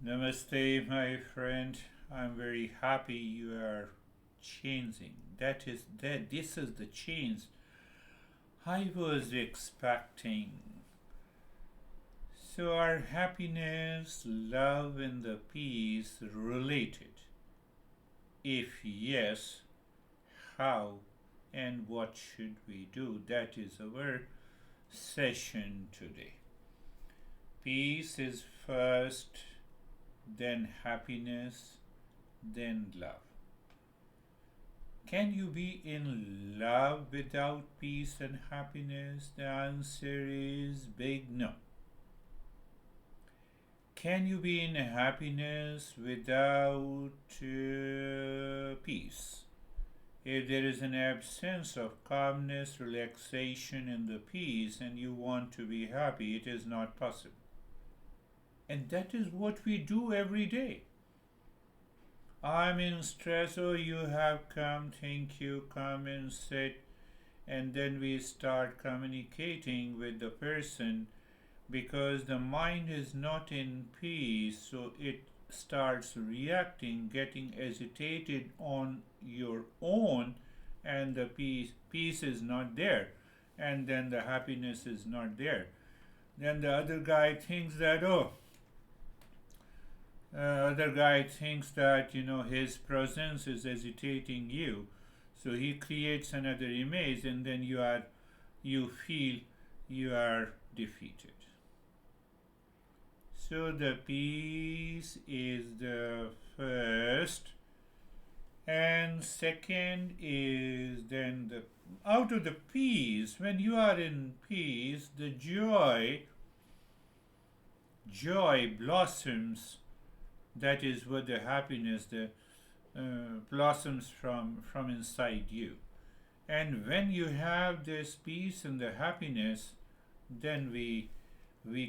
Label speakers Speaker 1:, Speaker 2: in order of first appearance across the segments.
Speaker 1: Namaste, my friend. I'm very happy you are changing. This is the change I was expecting. So are happiness, love, and the peace related? If yes, how and what should we do? That is our session today. Peace is first, then happiness, then love. Can you be in love without peace and happiness? The answer is big no. Can you be in happiness without peace? If there is an absence of calmness, relaxation, and the peace, and you want to be happy, it is not possible. And that is what we do every day. I'm in stress. Oh, you have come. Thank you. Come and sit. And then we start communicating with the person because the mind is not in peace, so it starts reacting, getting agitated on your own, and the peace is not there, and then the happiness is not there. Then the other guy thinks that other guy thinks that his presence is agitating you, so he creates another image, and then you feel you are defeated. So the peace is the first, and second is then the out of the peace. When you are in peace, the joy blossoms. That is what the happiness the blossoms from inside you. And when you have this peace and the happiness, then we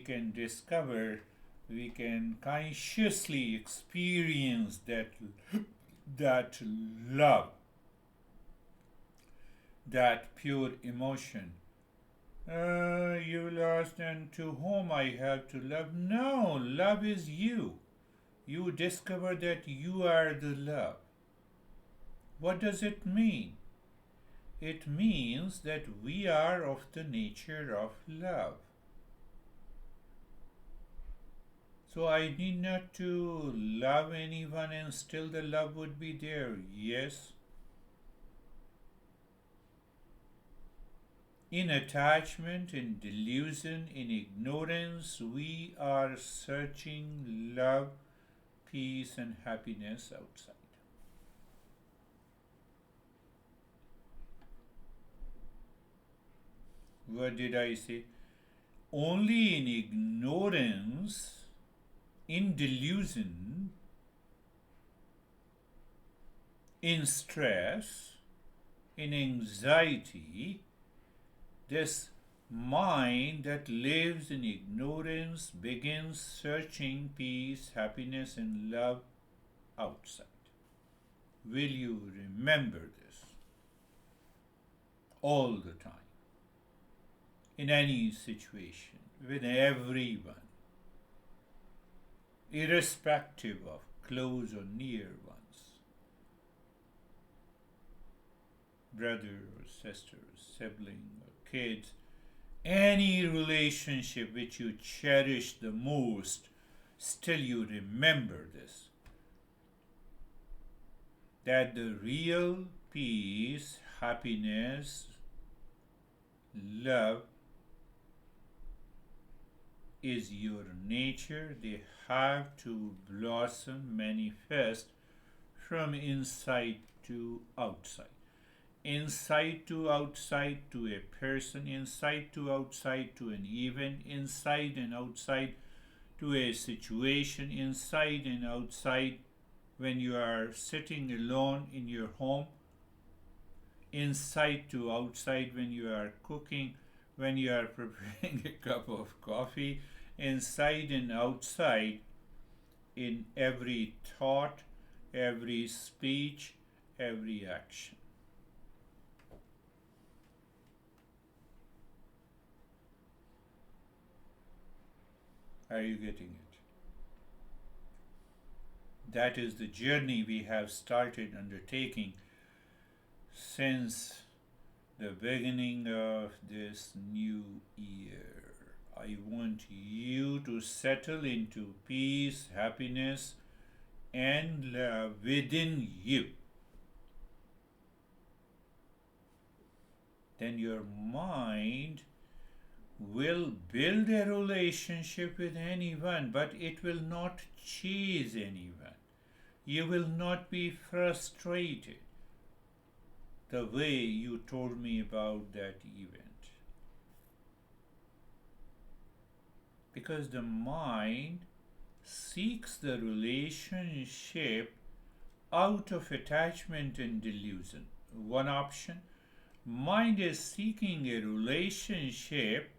Speaker 1: can discover, we can consciously experience that love, that pure emotion. You lost, and to whom I have to love? No, love is you. You discover that you are the love. What does it mean? It means that we are of the nature of love. So I need not to love anyone and still the love would be there. Yes. In attachment, in delusion, in ignorance, we are searching love, peace, and happiness outside. What did I say? Only in ignorance, in delusion, in stress, in anxiety, this mind that lives in ignorance begins searching peace, happiness, and love outside. Will you remember this all the time, in any situation, with everyone, irrespective of close or near ones, brother or sister, sibling or kids, any relationship which you cherish the most, still you remember this, that the real peace, happiness, love is your nature. They have to blossom, manifest from inside to outside. Inside to outside to a person, inside to outside to an event, inside and outside to a situation, inside and outside when you are sitting alone in your home, inside to outside when you are cooking, when you are preparing a cup of coffee, inside and outside in every thought, every speech, every action. Are you getting it? That is the journey we have started undertaking since the beginning of this new year. I want you to settle into peace, happiness, and love within you. Then your mind will build a relationship with anyone, but it will not chase anyone. You will not be frustrated the way you told me about that event. Because the mind seeks the relationship out of attachment and delusion. One option, mind is seeking a relationship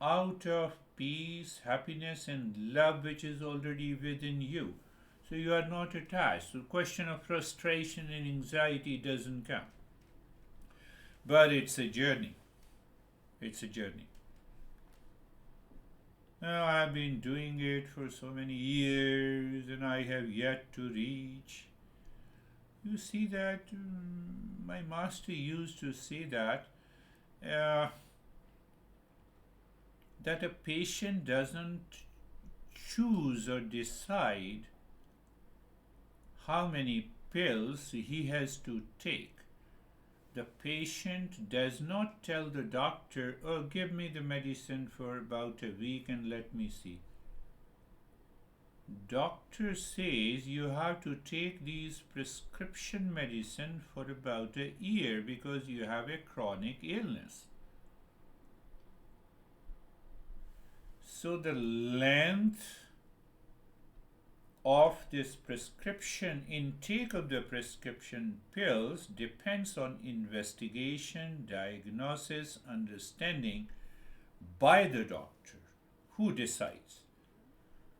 Speaker 1: out of peace, happiness, and love which is already within you. So you are not attached. So the question of frustration and anxiety doesn't come. But it's a journey. It's a journey. Now, I've been doing it for so many years and I have yet to reach. You see that my master used to say uh, that a patient doesn't choose or decide how many pills he has to take. The patient does not tell the doctor, oh, give me the medicine for about a week and let me see. Doctor says you have to take these prescription medicine for about a year because you have a chronic illness. So the length of this prescription intake of the prescription pills depends on investigation, diagnosis, understanding by the doctor who decides.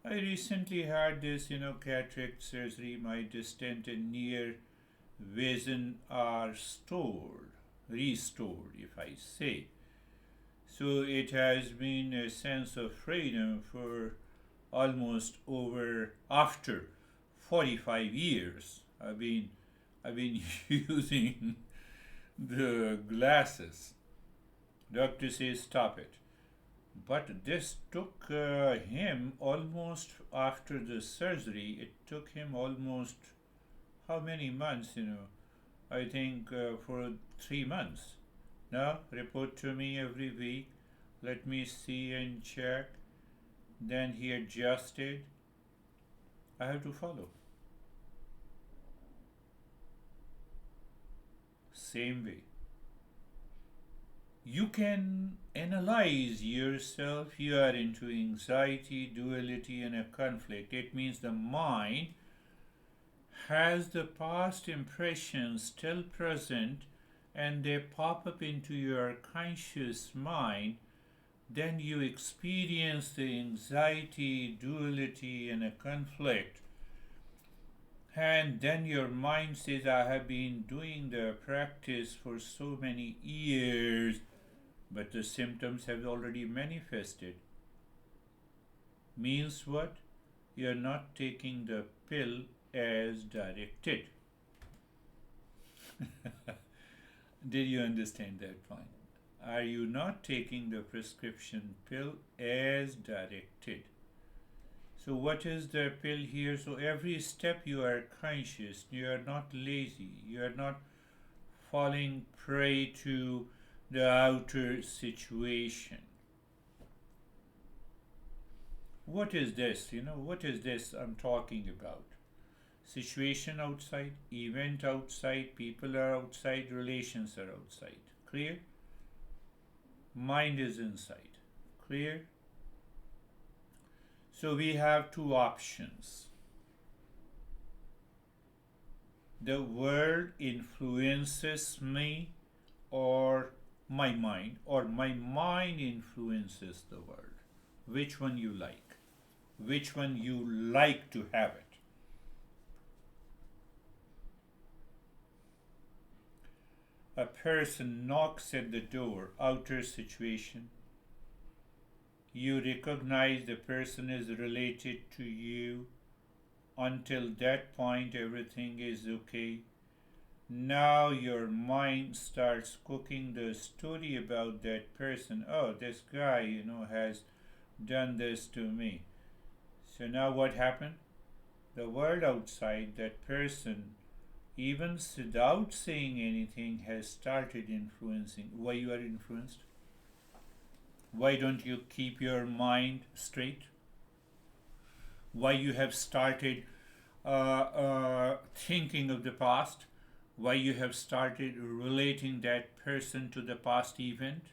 Speaker 1: I recently had this, cataract surgery. My distant and near vision are restored, if I say. So it has been a sense of freedom for almost over after 45 years. I've been using the glasses. Doctor says stop it. But this took him almost after the surgery. It took him almost how many months? I think for 3 months. Now report to me every week. Let me see and check. Then he adjusted. I have to follow. Same way. You can analyze yourself. You are into anxiety, duality, and a conflict. It means the mind has the past impressions still present and they pop up into your conscious mind. Then you experience the anxiety, duality, and a conflict. And then your mind says, I have been doing the practice for so many years, but the symptoms have already manifested. Means what? You are not taking the pill as directed. Did you understand that point? Are you not taking the prescription pill as directed? So what is the pill here? So every step you are conscious, you are not lazy, you are not falling prey to the outer situation. What is this? What is this I'm talking about? Situation outside, event outside, people are outside, relations are outside. Clear? Mind is inside. Clear? So we have two options. The world influences me or my mind, or my mind influences the world. Which one you like? Which one you like to have it? A person knocks at the door, outer situation. You recognize the person is related to you. Until that point, everything is okay. Now your mind starts cooking the story about that person. Oh, this guy, has done this to me. So now what happened? The world outside, that person, even without saying anything, has started influencing. Why you are influenced? Why don't you keep your mind straight? Why you have started thinking of the past? Why you have started relating that person to the past event?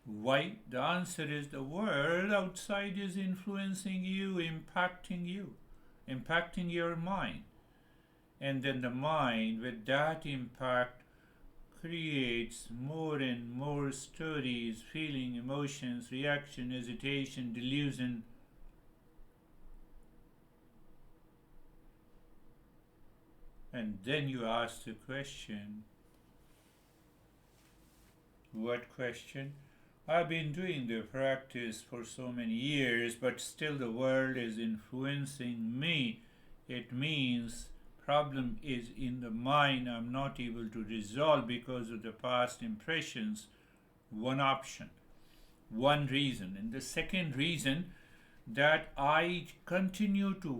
Speaker 1: Why? The answer is the world outside is influencing you, impacting your mind. And then the mind, with that impact, creates more and more stories, feeling, emotions, reaction, hesitation, delusion. And then you ask the question, what question? I've been doing the practice for so many years, but still the world is influencing me. It means problem is in the mind I'm not able to resolve because of the past impressions. One option, one reason. And the second reason, that I continue to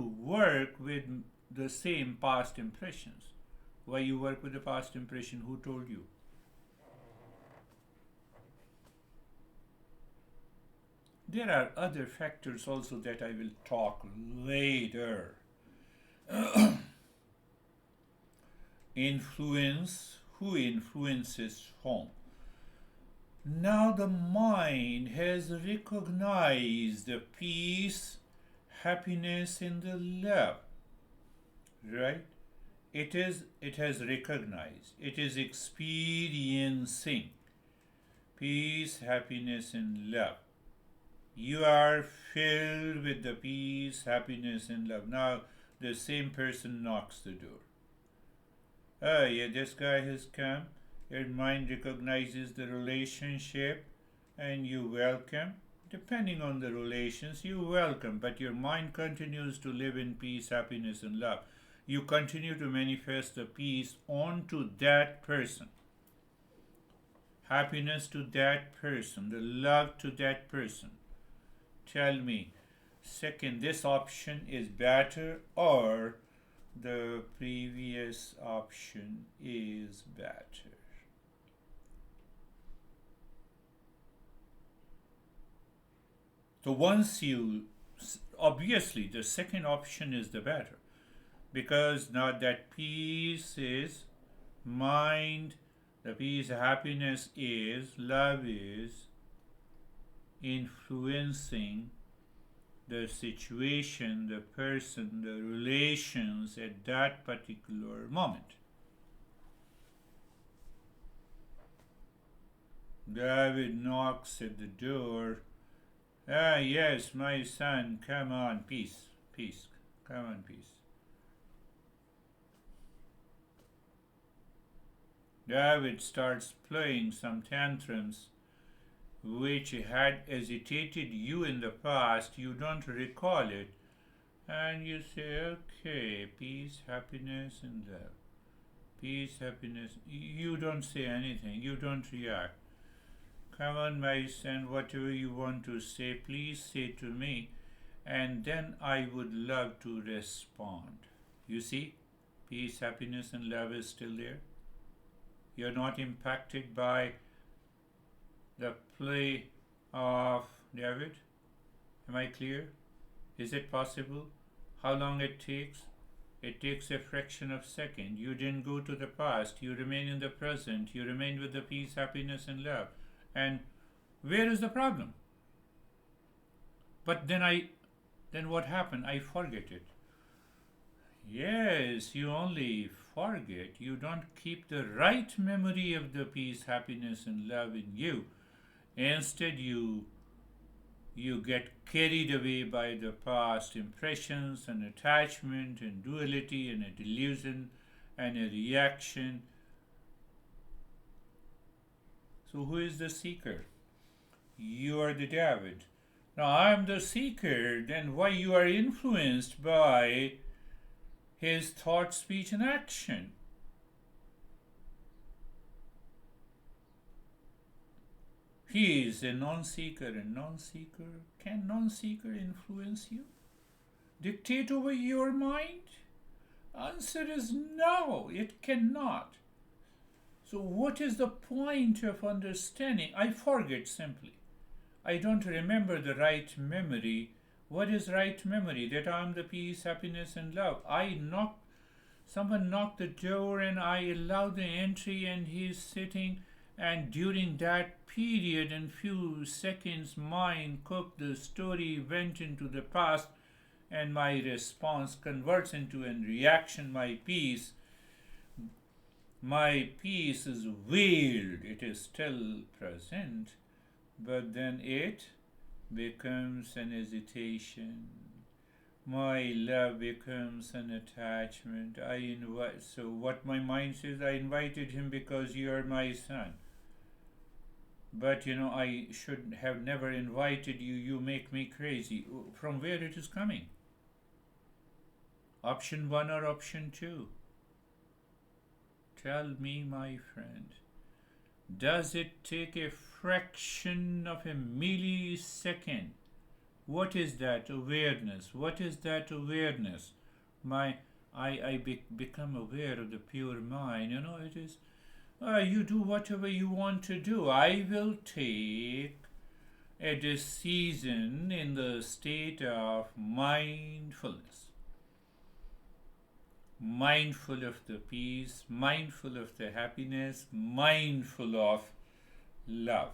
Speaker 1: work with the same past impressions. Why you work with the past impression? Who told you? There are other factors also that I will talk later. Influence, who influences whom? Now the mind has recognized the peace, happiness, and the love, right? It has recognized, it is experiencing peace, happiness, and love. You are filled with the peace, happiness, and love. Now the same person knocks the door. Oh, yeah, this guy has come. Your mind recognizes the relationship and you welcome. Depending on the relations, you welcome, but your mind continues to live in peace, happiness, and love. You continue to manifest the peace onto that person, happiness to that person, the love to that person. Tell me, second, this option is better or the previous option is better? So once you, obviously the second option is the better, because now that peace is mind, the peace, happiness is, love is influencing the situation, the person, the relations at that particular moment. David knocks at the door. Ah, yes, my son, come on, peace, peace, come on, peace. David starts playing some tantrums which had agitated you in the past. You don't recall it. And you say, okay, peace, happiness, and love. Peace, happiness. You don't say anything. You don't react. Come on, my son, whatever you want to say, please say to me, and then I would love to respond. You see, peace, happiness, and love is still there. You're not impacted by the play of David. Am I clear? Is it possible? How long it takes? It takes a fraction of a second. You didn't go to the past. You remain in the present. You remain with the peace, happiness, and love. And where is the problem? But then what happened? I forget it. Yes, you only forget. You don't keep the right memory of the peace, happiness, and love in you. Instead, you get carried away by the past impressions and attachment and duality and a delusion and a reaction. So who is the seeker? You are the David. Now I am the seeker, then why you are influenced by his thought, speech, and action? He is a non-seeker, and non-seeker, can non-seeker influence you? Dictate over your mind? Answer is no, it cannot. So what is the point of understanding? I forget simply. I don't remember the right memory. What is right memory? That I am the peace, happiness, and love. Someone knocked the door and I allowed the entry and he is sitting, and during that period in few seconds mind cooked the story, went into the past, and my response converts into a reaction. My peace is veiled. It is still present, but then it becomes an hesitation. My love becomes an attachment. So what my mind says, I invited him because you are my son. But I should have never invited you. You make me crazy. From where it is coming? Option 1 or option 2? Tell me, my friend. Does it take a fraction of a millisecond? What is that awareness? What is that awareness? I become aware of the pure mind. It is, you do whatever you want to do. I will take a decision in the state of mindfulness. Mindful of the peace, mindful of the happiness, mindful of love.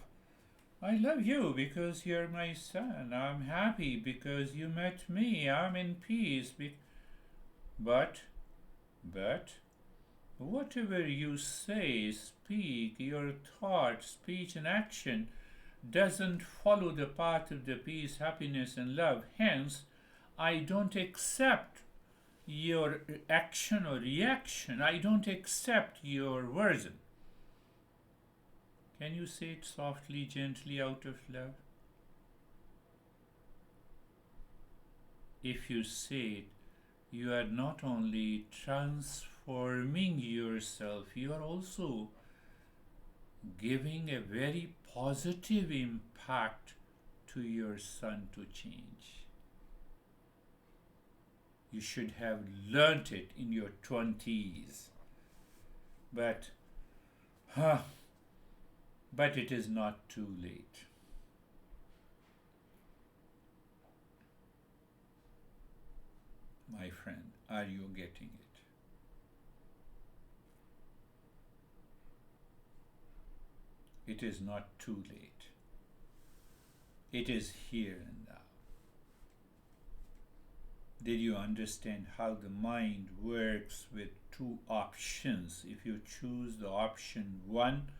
Speaker 1: I love you because you're my son. I'm happy because you met me. I'm in peace. But, whatever you say, speak, your thought, speech, and action doesn't follow the path of the peace, happiness, and love. Hence, I don't accept your action or reaction. I don't accept your version. Can you say it softly, gently, out of love? If you say it, you are not only transforming yourself, you are also giving a very positive impact to your son to change. You should have learnt it in your 20s. But it is not too late. My friend, are you getting it? It is not too late. It is here and now. Did you understand how the mind works with two options? If you choose the option 1,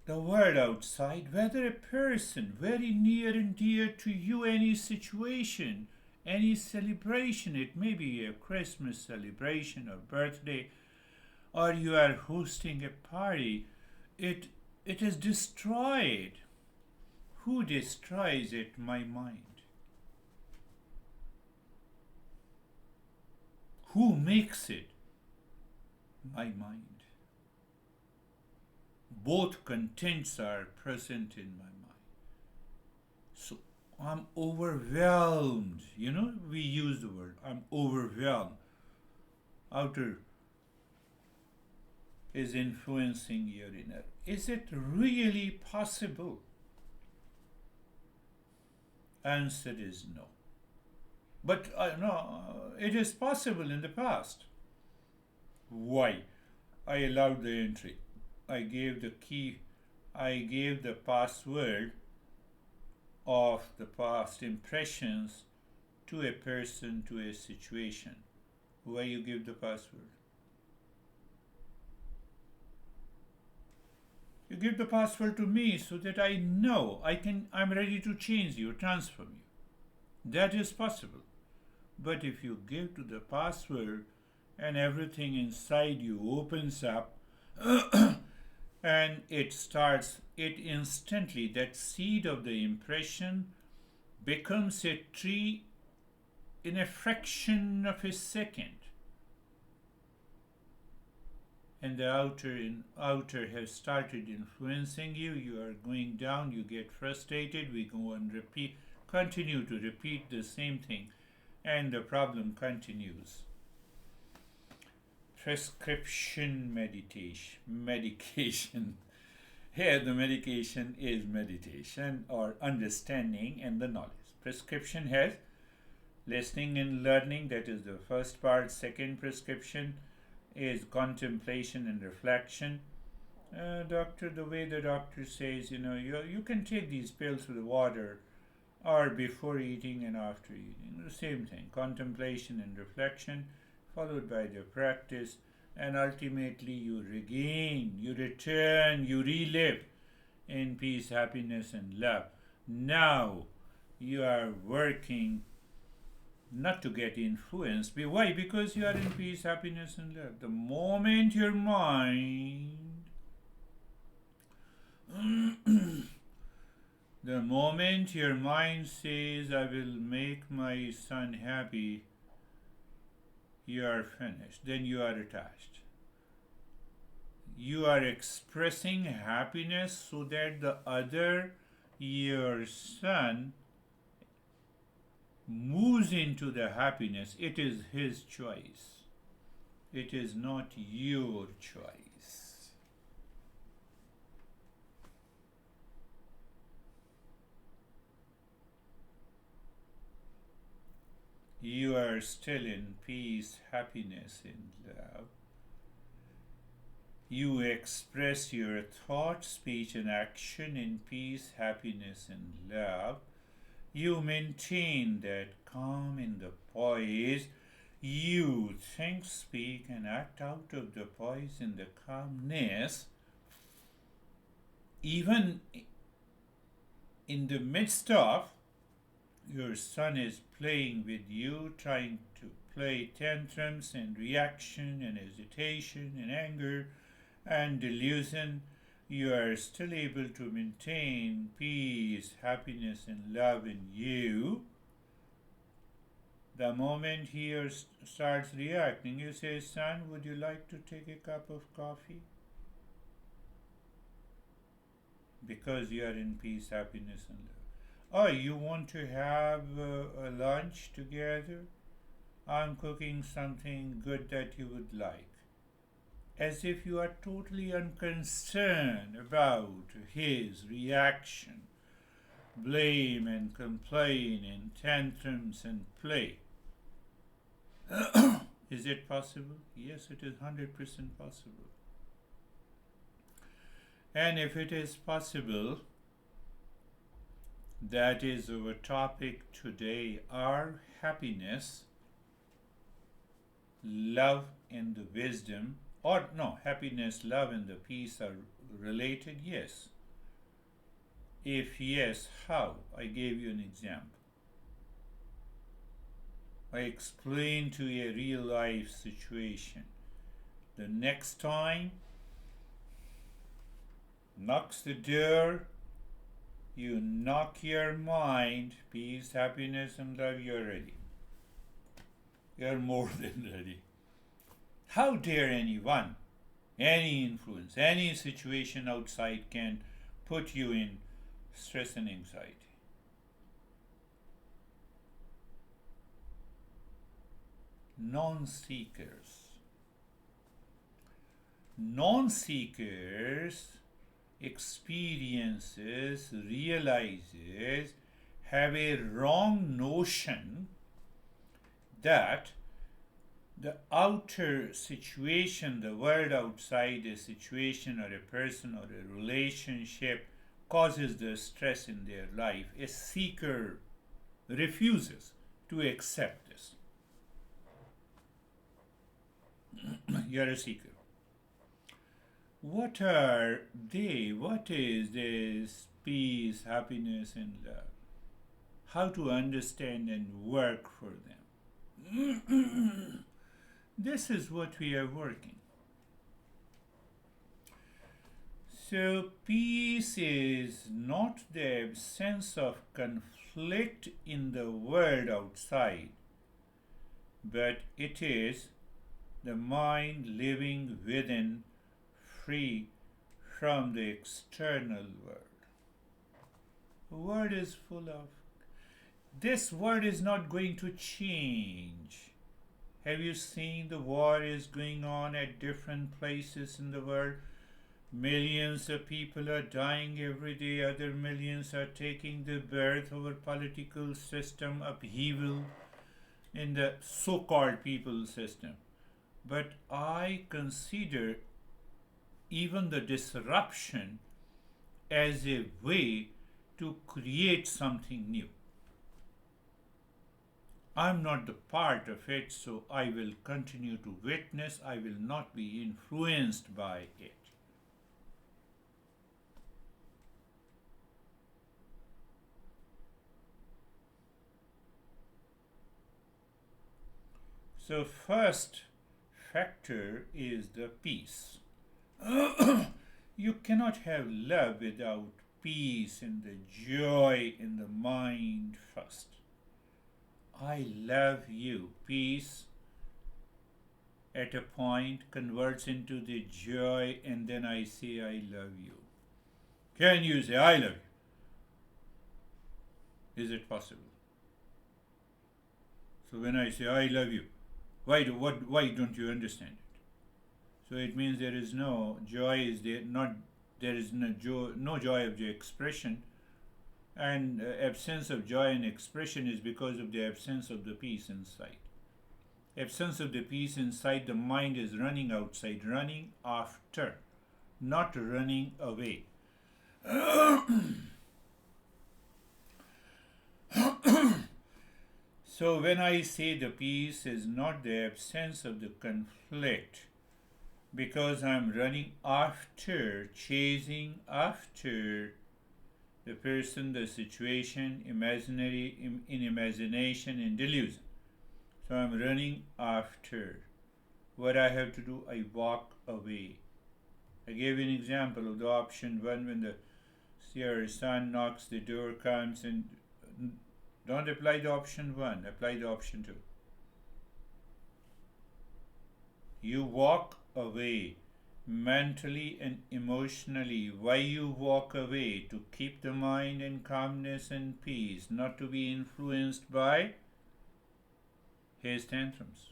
Speaker 1: the world outside, whether a person very near and dear to you, any situation, any celebration, it may be a Christmas celebration or birthday, or you are hosting a party, it is destroyed. Who destroys it? My mind. Who makes it? My mind. Both contents are present in my mind. So I'm overwhelmed. We use the word, I'm overwhelmed. Outer is influencing your inner. Is it really possible? Answer is no. But no, it is possible in the past. Why? I allowed the entry. I gave the key. I gave the password of the past impressions to a person, to a situation. Why you give the password? You give the password to me so that I know I'm ready to change you, transform you. That is possible. But if you give to the password and everything inside you opens up and it instantly, that seed of the impression becomes a tree in a fraction of a second. And the outer has started influencing you. You are going down, you get frustrated, we go and continue to repeat the same thing, and the problem continues. Prescription medication. Here the medication is meditation or understanding and the knowledge. Prescription has listening and learning, that is the first part. Second prescription is contemplation and reflection. Doctor, the way the doctor says, you can take these pills with water or before eating and after eating. The same thing, contemplation and reflection, followed by the practice, and ultimately you regain, you return, you relive in peace, happiness, and love. Now you are working not to get influenced. Why? Because you are in peace, happiness, and love. The moment your mind the moment your mind says, I will make my son happy, you are finished. Then you are attached. You are expressing happiness so that the other, your son, moves into the happiness. It is his choice. It is not your choice. You are still in peace, happiness, and love. You express your thought, speech, and action in peace, happiness, and love. You maintain that calm in the poise. You think, speak, and act out of the poise in the calmness. Even in the midst of your son is playing with you, trying to play tantrums and reaction and hesitation and anger and delusion, you are still able to maintain peace, happiness, and love in you. The moment he starts reacting, you say, son, would you like to take a cup of coffee? Because you are in peace, happiness, and love. Oh, you want to have a lunch together? I'm cooking something good that you would like. As if you are totally unconcerned about his reaction, blame and complain and tantrums and play. Is it possible? Yes, it is 100% possible. And if it is possible, that is our topic today. Our happiness, love, and the wisdom, or no, happiness, love, and the peace are related? Yes. If yes, how? I gave you an example. I explained to you a real life situation. The next time knocks the door, you knock your mind, peace, happiness, and love, you're ready. You're more than ready. How dare anyone, any influence, any situation outside can put you in stress and anxiety? Non-seekers. Non-seekers experiences, realizes, have a wrong notion that the outer situation, the world outside, a situation or a person or a relationship causes the stress in their life. A seeker refuses to accept this. You're a seeker. What are they? What is this peace, happiness, and love? How to understand and work for them? This is what we are working. So peace is not the absence of conflict conflict in the world outside, but it is the mind living within, free from the external world. The world is full of. This world is not going to change. Have you seen the war is going on at different places in the world? Millions of people are dying every day. Other millions are taking the birth over political system upheaval in the so-called people system. But I consider even the disruption as a way to create something new. I'm not the part of it, so I will continue to witness. I will not be influenced by it. So first factor is the peace. You cannot have love without peace and the joy in the mind first. I love you. Peace at a point converts into the joy, and then I say I love you. Can you say I love you? Is it possible? So when I say I love you, why don't you understand it? So it means there is no joy is there not there is no joy of the expression, and absence of joy and expression is because of the absence of the peace inside. Absence of the peace inside, the mind is running outside, running after, not running away. So when I say the peace is not the absence of the conflict, because I'm running after, chasing after the person, the situation, imaginary, in imagination, in delusion. So I'm running after. What I have to do, I walk away. I gave you an example of the option one when your son knocks, the door comes, and don't apply the option one, apply the option two. You walk away mentally and emotionally. Why you walk away? To keep the mind in calmness and peace, not to be influenced by his tantrums.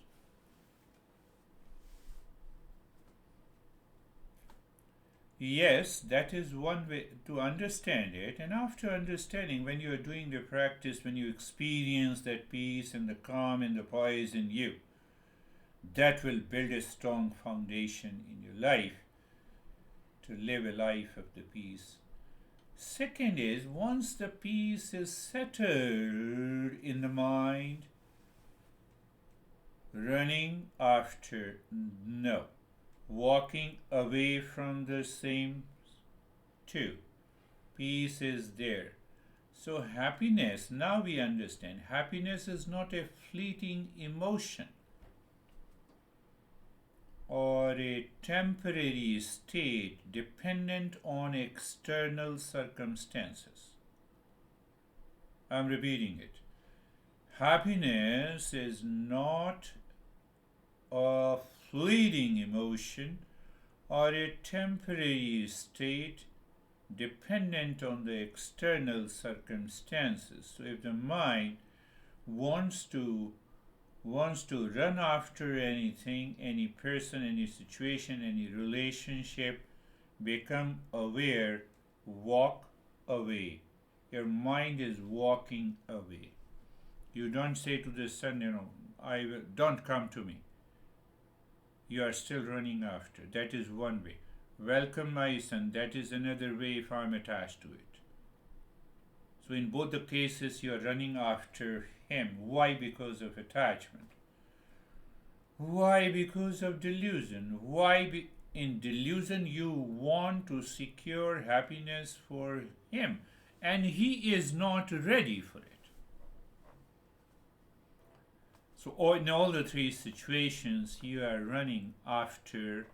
Speaker 1: Yes, that is one way to understand it. And after understanding, when you are doing the practice, when you experience that peace and the calm and the poise in you, that will build a strong foundation in your life to live a life of the peace. Second is, once the peace is settled in the mind, running after, no. Walking away from the same, two. Peace is there. So happiness, now we understand, happiness is not a fleeting emotion or a temporary state dependent on external circumstances. I'm repeating it. Happiness is not a fleeting emotion or a temporary state dependent on the external circumstances. So if the mind wants to run after anything, any person, any situation, any relationship, become aware, walk away. Your mind is walking away. You don't say to the son, don't come to me. You are still running after. That is one way. Welcome my son. That is another way if I'm attached to it. So in both the cases, you are running after him. Why? Because of attachment. Why? Because of delusion. Why? In delusion, you want to secure happiness for him, and he is not ready for it. So in all the three situations, you are running after,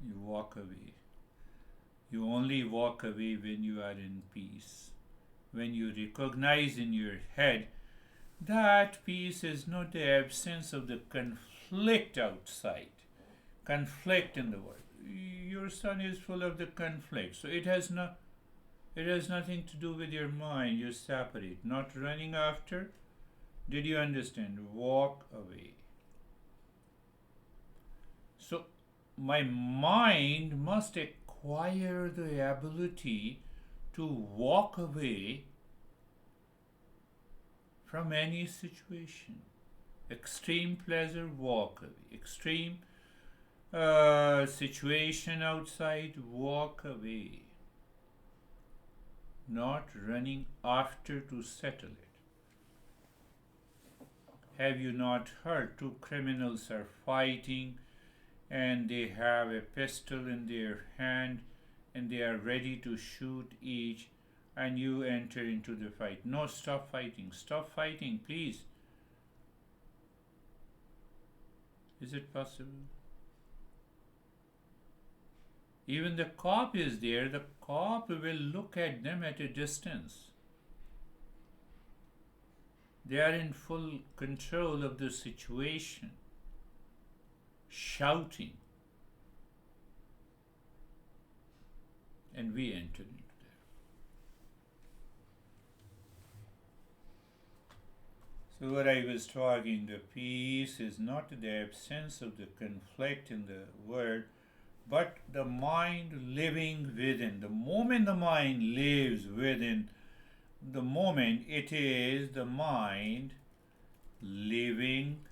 Speaker 1: you walk away. You only walk away when you are in peace. when you recognize in your head that peace is not the absence of the conflict outside, conflict in the world. Your son is full of the conflict, so it has nothing to do with your mind. You separate, not running after. Did you understand? Walk away. So my mind must acquire the ability to walk away from any situation. Extreme pleasure, walk away. Extreme situation outside, walk away. Not running after to settle it. Have you not heard two criminals are fighting and they have a pistol in their hand and they are ready to shoot each, and you enter into the fight? No, stop fighting. Stop fighting, please. Is it possible? Even the cop is there. The cop will look at them at a distance. They are in full control of the situation, shouting, and we enter into there. So what I was talking, the peace is not the absence of the conflict in the world, but the mind living within. The moment the mind lives within, the moment it is the mind living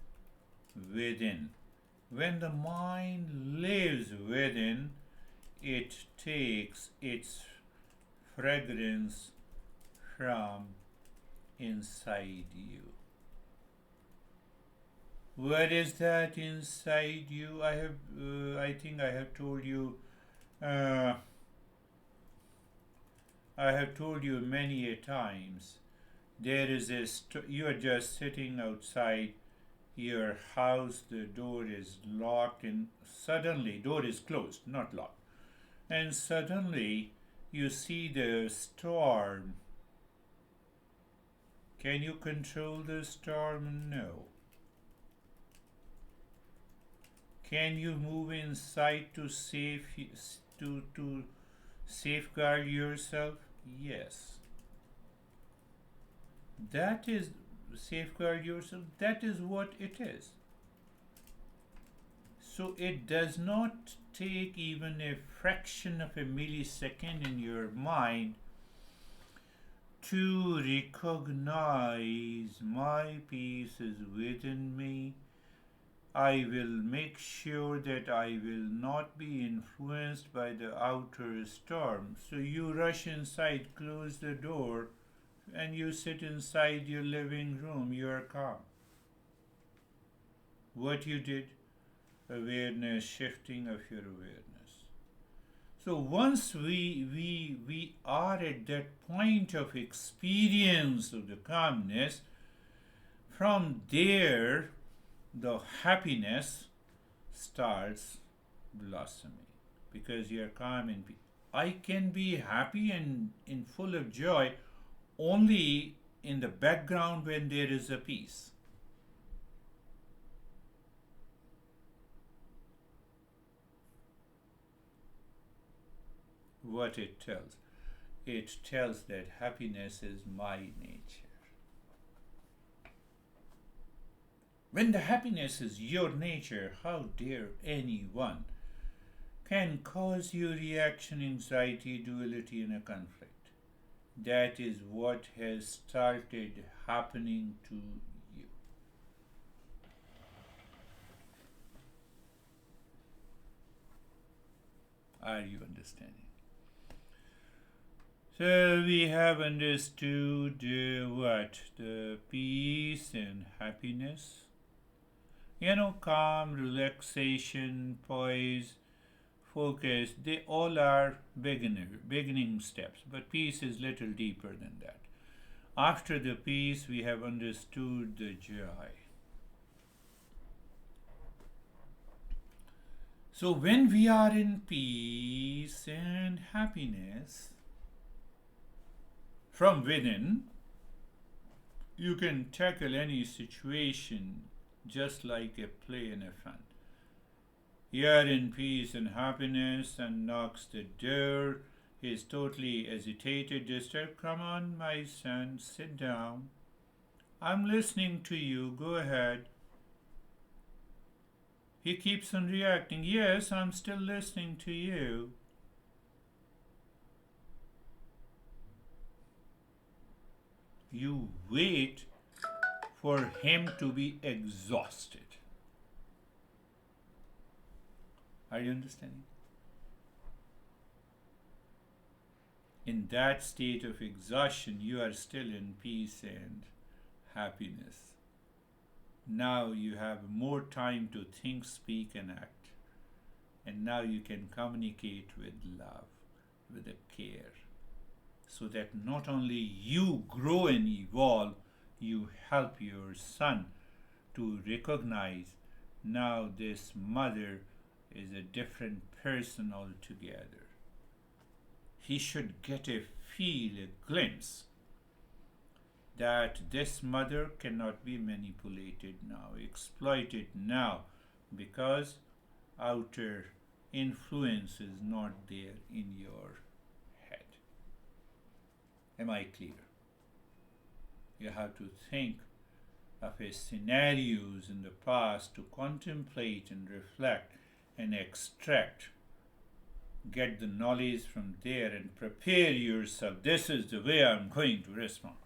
Speaker 1: within. When the mind lives within, it takes its fragrance from inside you. What is that inside you? I think I have told you. I have told you many a times. There is you are just sitting outside your house. The door is locked, and suddenly door is closed, not locked. And suddenly you see the storm. Can you control the storm? No. Can you move inside to safeguard yourself? Yes. That is safeguard yourself. That is what it is. So it does not take even a fraction of a millisecond in your mind to recognize my peace is within me. I will make sure that I will not be influenced by the outer storm. So you rush inside, close the door, and you sit inside your living room. You are calm. What you did? Awareness, shifting of your awareness. So once we are at that point of experience of the calmness, from there the happiness starts blossoming because you are calm and peace. I can be happy and in full of joy only in the background when there is a peace. What it tells? It tells that happiness is my nature. When the happiness is your nature, how dare anyone can cause you reaction, anxiety, duality, and a conflict? That is what has started happening to you. Are you understanding? So we have understood what? The peace and happiness. Calm, relaxation, poise, focus, they all are beginning steps, but peace is little deeper than that. After the peace, we have understood the joy. So when we are in peace and happiness, from within, you can tackle any situation just like a play and a fun. You are in peace and happiness and knocks the door. He is totally agitated, disturbed. Come on, my son, sit down. I'm listening to you. Go ahead. He keeps on reacting. Yes, I'm still listening to you. You wait for him to be exhausted. Are you understanding? In that state of exhaustion, you are still in peace and happiness. Now you have more time to think, speak, and act. And now you can communicate with love, with a care, so that not only you grow and evolve, you help your son to recognize now this mother is a different person altogether. He should get a feel, a glimpse that this mother cannot be manipulated now, exploited now, because outer influence is not there in your head. Am I clear? You have to think of a scenarios in the past to contemplate and reflect and extract. Get the knowledge from there and prepare yourself. This is the way I'm going to respond.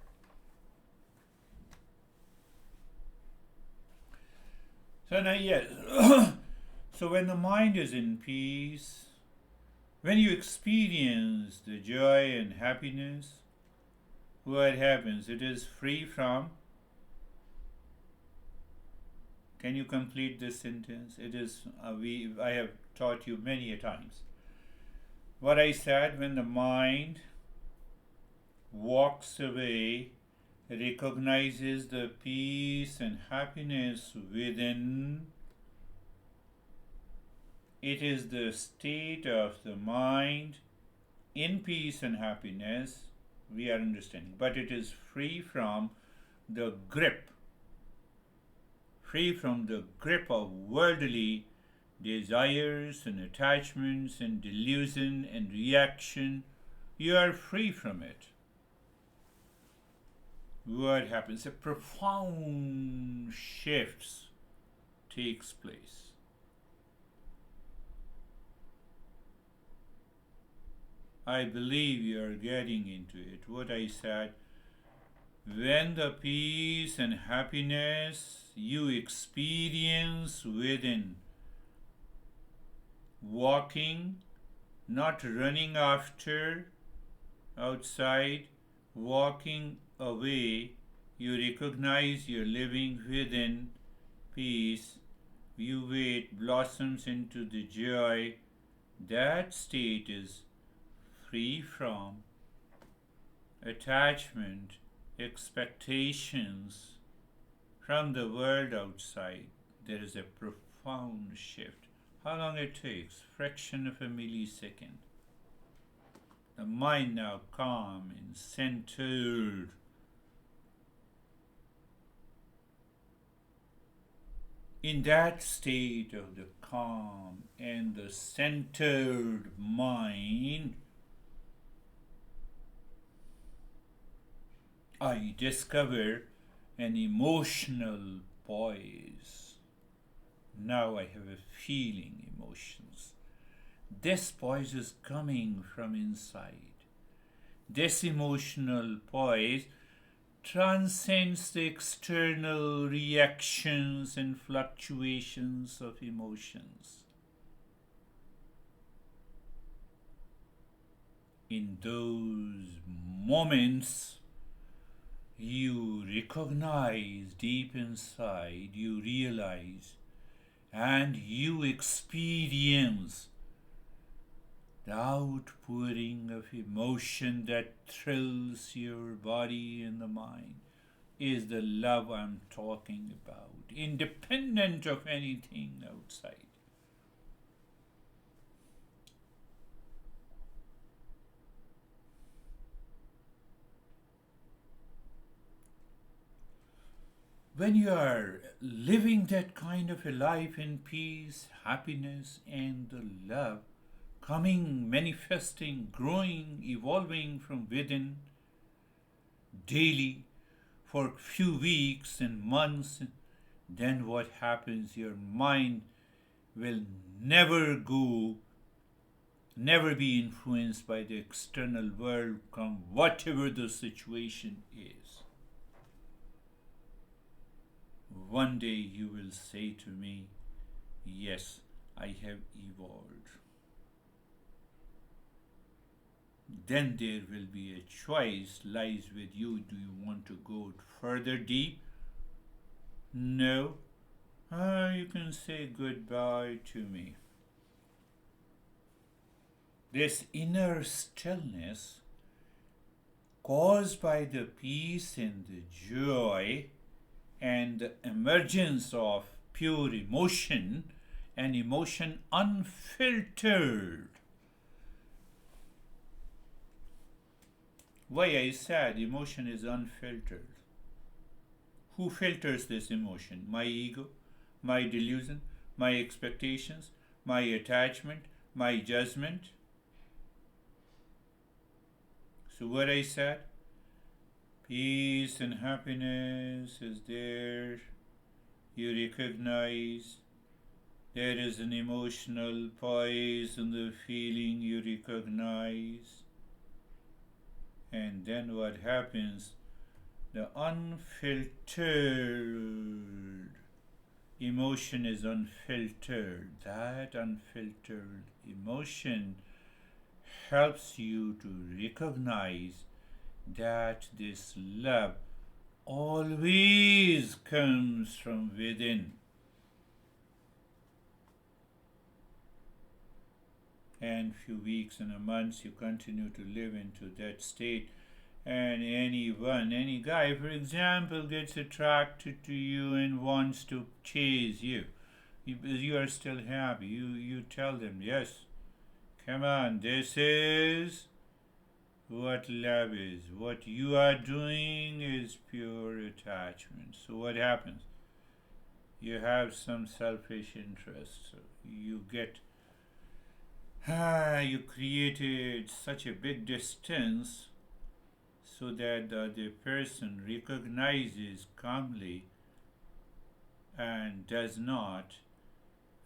Speaker 1: So now, yes. So when the mind is in peace, when you experience the joy and happiness, what happens? It is free from. Can you complete this sentence? It is. I have taught you many a times. What I said, when the mind walks away, recognizes the peace and happiness within, it is the state of the mind in peace and happiness, we are understanding, but it is free from the grip of worldly desires and attachments and delusion and reaction. You are free from it. What happens? A profound shift takes place. I believe you are getting into it. What I said, when the peace and happiness you experience within, walking, not running after outside, walking away, you recognize you're living within peace, you wait, blossoms into the joy. That state is free from attachment, expectations from the world outside. There is a profound shift. How long it takes? Fraction of a millisecond. The mind now calm and centered. In that state of the calm and the centered mind, I discover an emotional poise. Now I have a feeling emotions. This poise is coming from inside. This emotional poise transcends the external reactions and fluctuations of emotions. In those moments, you recognize deep inside, you realize, and you experience the outpouring of emotion that thrills your body and the mind is the love I'm talking about, independent of anything outside. When you are living that kind of a life in peace, happiness, and the love, coming, manifesting, growing, evolving from within daily for few weeks and months, then what happens? Your mind will never go, never be influenced by the external world, come whatever the situation is. One day you will say to me, yes, I have evolved. Then there will be a choice lies with you. Do you want to go further deep? No. You can say goodbye to me. This inner stillness caused by the peace and the joy and the emergence of pure emotion, and emotion unfiltered. Why I said emotion is unfiltered. Who filters this emotion? My ego, my delusion, my expectations, my attachment, my judgment. So, what I said, peace and happiness is there. You recognize there is an emotional poise in the feeling you recognize. And then what happens? The unfiltered emotion is unfiltered. That unfiltered emotion helps you to recognize that this love always comes from within. And few weeks and a month you continue to live into that state, and any guy, for example, gets attracted to you and wants to chase you, you are still happy. You tell them, yes, come on, this is what love is. What you are doing is pure attachment. So what happens? You have some selfish interest. So you get you created such a big distance so that the other person recognizes calmly and does not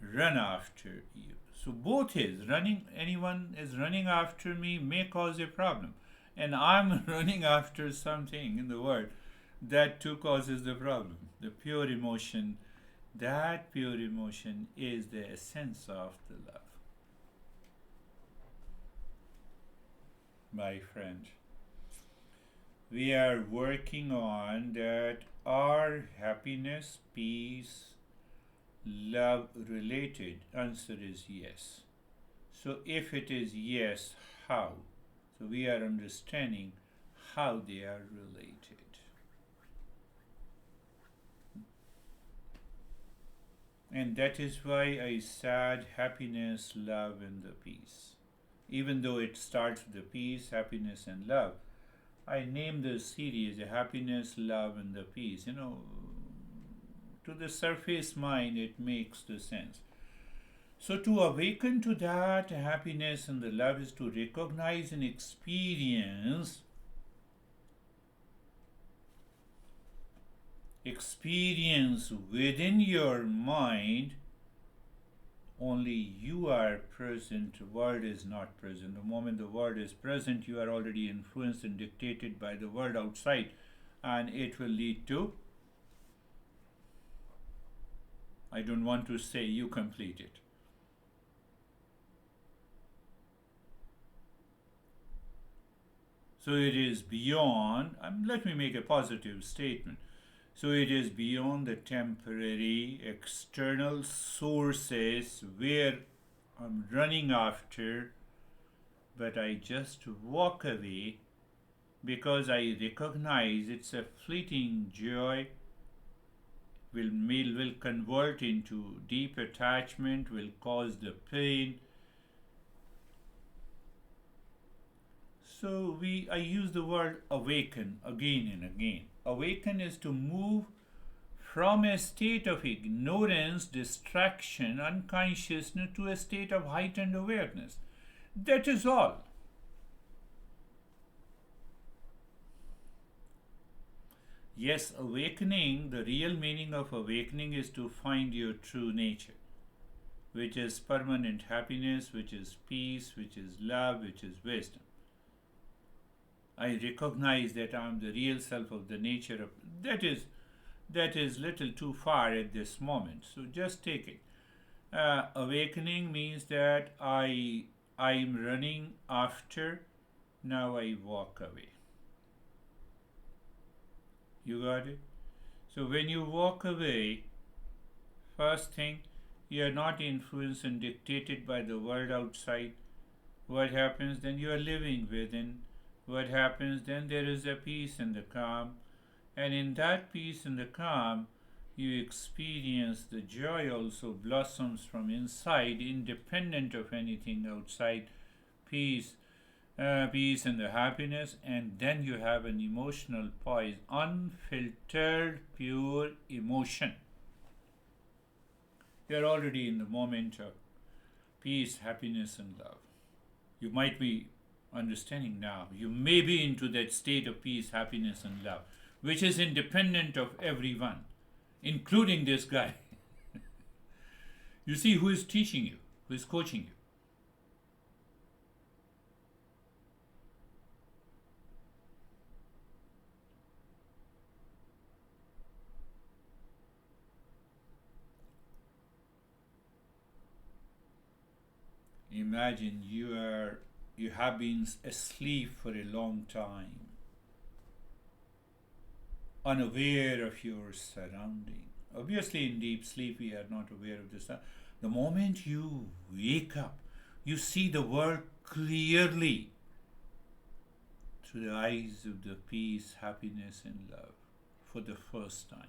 Speaker 1: run after you. So both is running, anyone is running after me may cause a problem. And I'm running after something in the world that too causes the problem. The pure emotion, that pure emotion is the essence of the love. My friend, we are working on that our happiness, peace, love related? Answer is yes. So if it is yes, how? So we are understanding how they are related. And that is why I said happiness, love, and the peace. Even though it starts with the peace, happiness, and love, I named the series Happiness, Love, and the Peace. To the surface mind, it makes the sense. So, to awaken to that happiness and the love is to recognize and experience within your mind. Only you are present, the world is not present. The moment the world is present, you are already influenced and dictated by the world outside, and it will lead to, I don't want to say you complete it. So it is beyond, let me make a positive statement. So it is beyond the temporary external sources where I'm running after, but I just walk away because I recognize it's a fleeting joy, will convert into deep attachment, will cause the pain. So I use the word awaken again and again. Awaken is to move from a state of ignorance, distraction, unconsciousness to a state of heightened awareness. That is all. Yes, awakening, the real meaning of awakening is to find your true nature, which is permanent happiness, which is peace, which is love, which is wisdom. I recognize that I am the real self of the nature of that is little too far at this moment. So just take it. Awakening means that I'm running after. Now I walk away. You got it? So when you walk away, first thing, you are not influenced and dictated by the world outside. What happens then? You are living within. What happens then? There is a peace and the calm. And in that peace and the calm, you experience the joy also blossoms from inside, independent of anything outside. Peace, peace and the happiness, and then you have an emotional poise, unfiltered, pure emotion. You are already in the moment of peace, happiness, and love. You might be understanding now. You may be into that state of peace, happiness, and love, which is independent of everyone, including this guy. You see who is teaching you, who is coaching you. Imagine you have been asleep for a long time, unaware of your surrounding. Obviously, in deep sleep, we are not aware of this. The moment you wake up, you see the world clearly through the eyes of the peace, happiness, and love for the first time.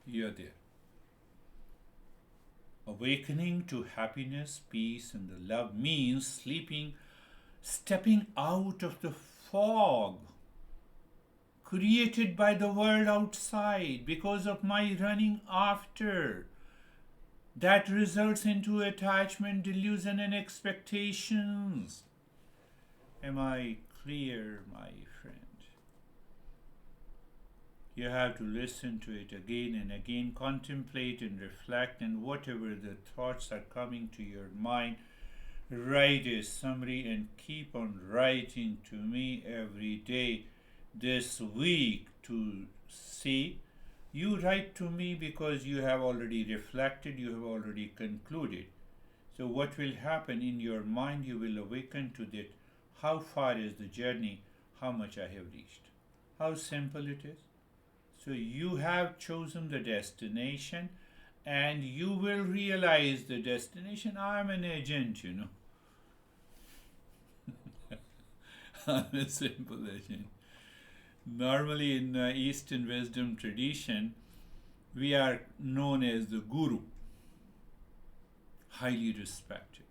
Speaker 1: You are there. Awakening to happiness, peace, and the love means stepping out of the fog created by the world outside because of my running after. That results into attachment, delusion, and expectations. Am I clear, my friend? You have to listen to it again and again, contemplate and reflect, and whatever the thoughts are coming to your mind, write a summary and keep on writing to me every day this week to see. You write to me because you have already reflected, you have already concluded. So what will happen in your mind? You will awaken to that. How far is the journey? How much I have reached? How simple it is. So you have chosen the destination and you will realize the destination. I'm an agent, I'm a simple agent. Normally in Eastern wisdom tradition, we are known as the guru, highly respected.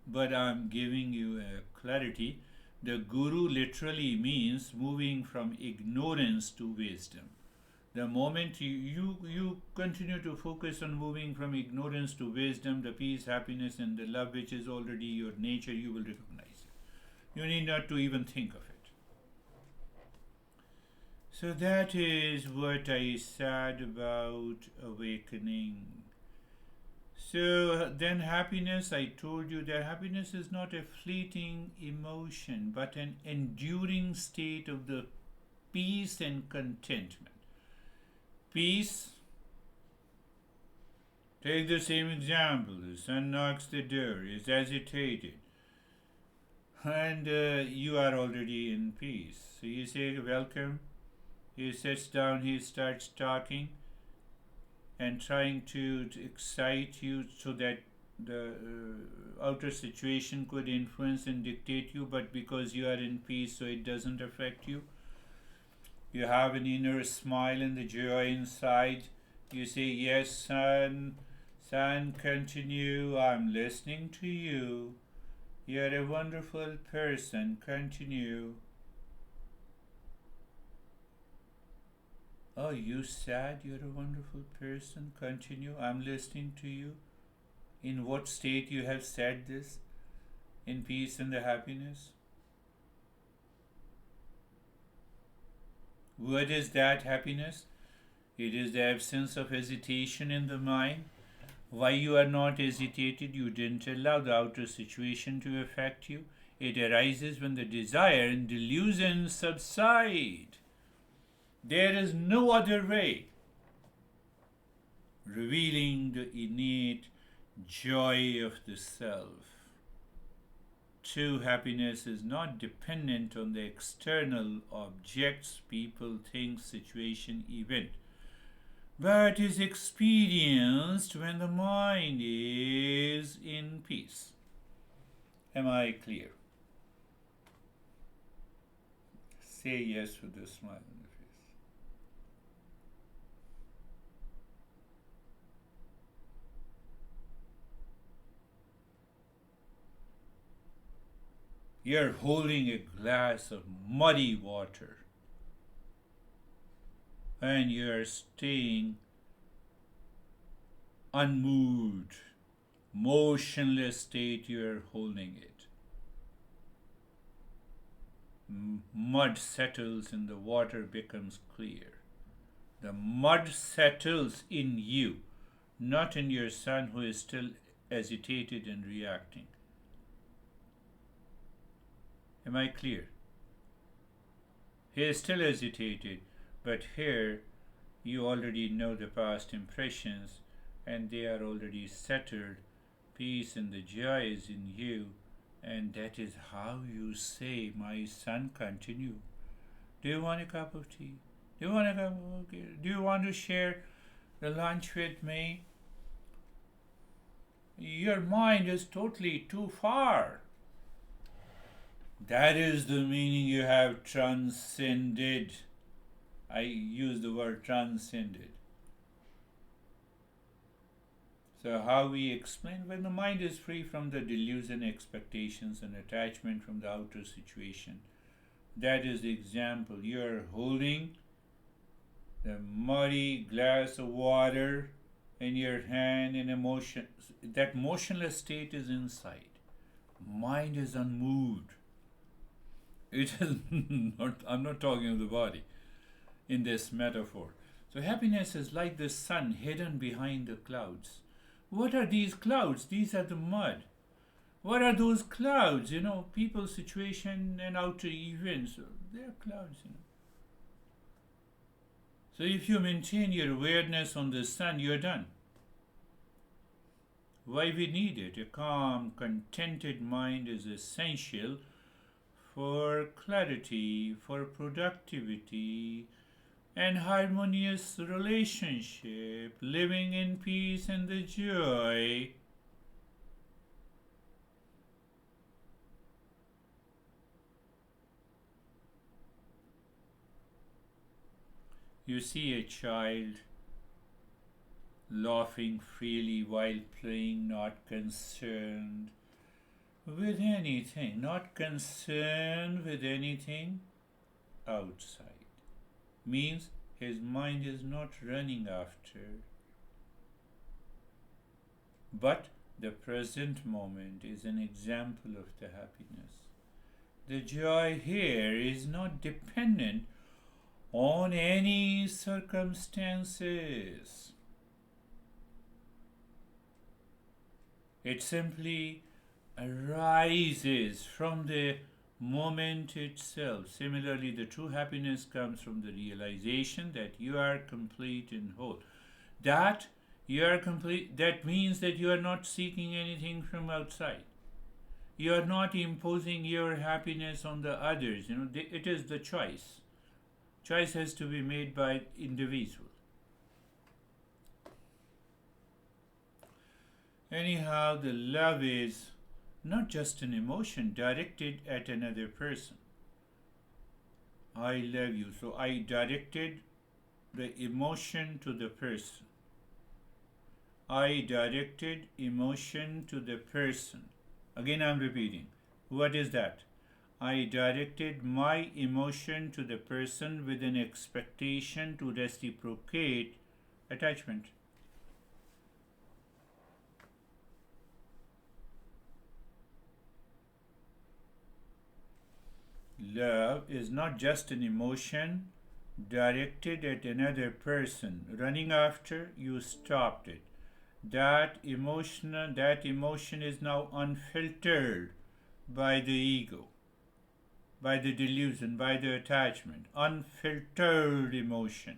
Speaker 1: But I'm giving you a clarity. The guru literally means moving from ignorance to wisdom. The moment you continue to focus on moving from ignorance to wisdom, the peace, happiness, and the love which is already your nature, you will recognize it. You need not to even think of it. So that is what I said about awakening. So then happiness, I told you that happiness is not a fleeting emotion, but an enduring state of the peace and contentment. Peace, take the same example. The son knocks the door, is agitated, and you are already in peace. So you say, welcome. He sits down, he starts talking and trying to excite you so that the outer situation could influence and dictate you, but because you are in peace, so it doesn't affect you. You have an inner smile and the joy inside. You say, yes, son, Son, continue. I'm listening to you. You're a wonderful person. Continue. Oh, you said you're a wonderful person. Continue. I'm listening to you. In what state you have said this? In peace and the happiness? What is that happiness? It is the absence of hesitation in the mind. Why you are not hesitated? You didn't allow the outer situation to affect you. It arises when the desire and delusion subside. There is no other way. Revealing the innate joy of the self. True happiness is not dependent on the external objects, people, things, situation, event, but is experienced when the mind is in peace. Am I clear? Say yes with a smile on your face. You're holding a glass of muddy water and you're staying unmoved, motionless state, you're holding it. Mud settles and the water becomes clear. The mud settles in you, not in your son who is still agitated and reacting. Am I clear? He is still agitated, but here you already know the past impressions and they are already settled. Peace and the joy is in you, and that is how you say, my son, continue. Do you want a cup of tea? Do you want to share the lunch with me? Your mind is totally too far. That is the meaning you have transcended. I use the word transcended. So how we explain? When the mind is free from the delusion, expectations and attachment from the outer situation. That is the example. You are holding the muddy glass of water in your hand in emotion. That motionless state is inside. Mind is unmoved. It is not, I'm not talking of the body in this metaphor. So happiness is like the sun hidden behind the clouds. What are these clouds? These are the mud. What are those clouds? People, situation, and outer events. They are clouds, So if you maintain your awareness on the sun, you're done. Why we need it? A calm, contented mind is essential for clarity, for productivity, and harmonious relationship, living in peace and the joy. You see a child laughing freely while playing, not concerned with anything, not concerned with anything outside. Means his mind is not running after. But the present moment is an example of the happiness. The joy here is not dependent on any circumstances. It simply arises from the moment itself. Similarly, the true happiness comes from the realization that you are complete and whole. That you are complete, that means that you are not seeking anything from outside. You are not imposing your happiness on the others. It is the choice. Choice has to be made by individual. Anyhow, the love is not just an emotion directed at another person. I love you. So I directed the emotion to the person. I directed emotion to the person. Again, I'm repeating. What is that? I directed my emotion to the person with an expectation to reciprocate attachment. Love is not just an emotion directed at another person. Running after, you stopped it. That emotion is now unfiltered by the ego, by the delusion, by the attachment. Unfiltered emotion.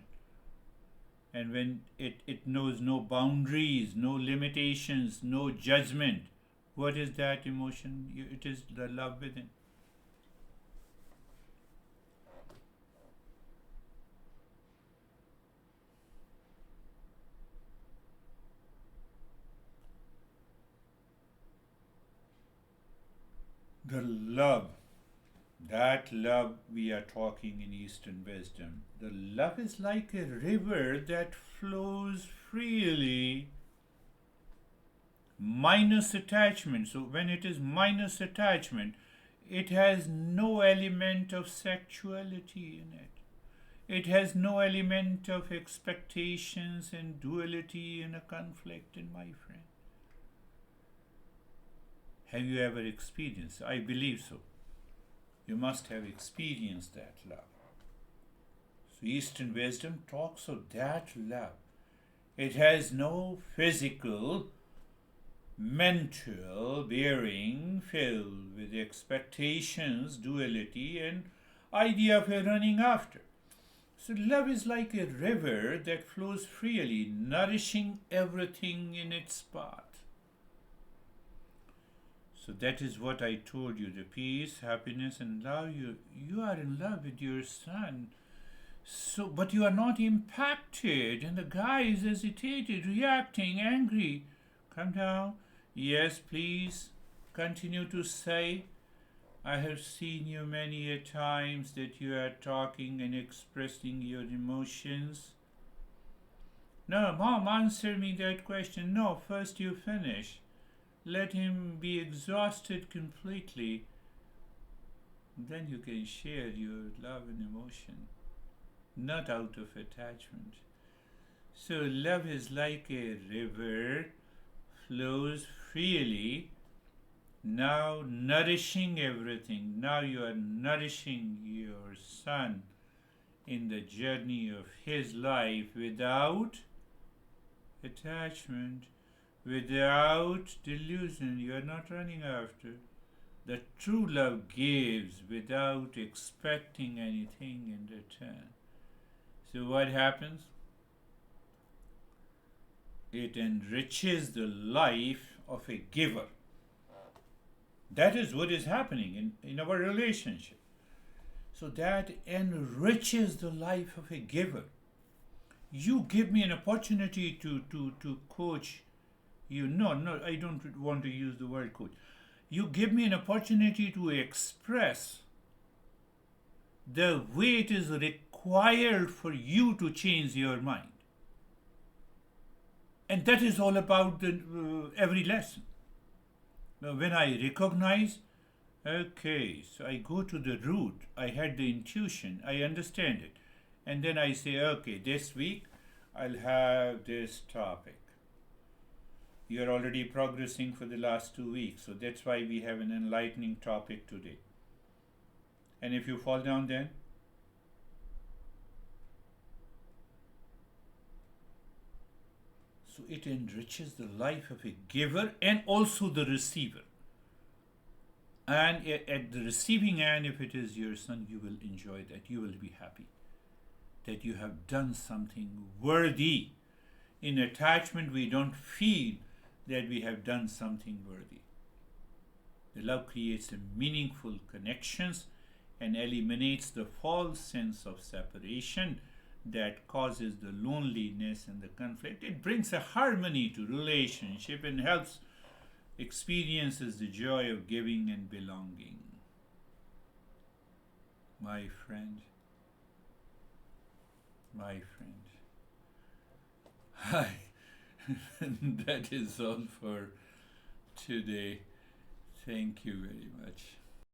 Speaker 1: And when it knows no boundaries, no limitations, no judgment, what is that emotion? It is the love within. The love, that love we are talking in Eastern wisdom, the love is like a river that flows freely, minus attachment. So when it is minus attachment, it has no element of sexuality in it. It has no element of expectations and duality and a conflict in my friend. Have you ever experienced? I believe so. You must have experienced that love. So Eastern wisdom talks of that love. It has no physical, mental bearing filled with expectations, duality, and idea of a running after. So love is like a river that flows freely, nourishing everything in its path. So that is what I told you, the peace, happiness, and love. You are in love with your son. So, but you are not impacted, and the guy is hesitated, reacting, angry. Come down. Yes, please. Continue to say. I have seen you many a times that you are talking and expressing your emotions. No, Mom, answer me that question. No, first you finish. Let him be exhausted completely. Then you can share your love and emotion, not out of attachment. So love is like a river, flows freely, now nourishing everything. Now you are nourishing your son in the journey of his life without attachment, without delusion. You are not running after. The true love gives without expecting anything in return. So what happens? It enriches the life of a giver. That is what is happening in our relationship. So that enriches the life of a giver. You give me an opportunity to coach you. No, I don't want to use the word coach. You give me an opportunity to express the way it is required for you to change your mind. And that is all about every lesson. Now, when I recognize, okay, so I go to the root, I had the intuition, I understand it. And then I say, okay, this week I'll have this topic. You're already progressing for the last 2 weeks, so that's why we have an enlightening topic today. And if you fall down, then so it enriches the life of a giver and also the receiver. And at the receiving end, if it is your son, you will enjoy that. You will be happy that you have done something worthy. In attachment, we don't feel that we have done something worthy. The love creates a meaningful connections and eliminates the false sense of separation that causes the loneliness and the conflict. It brings a harmony to relationship and helps experiences the joy of giving and belonging. My friend, That is all for today. Thank you very much.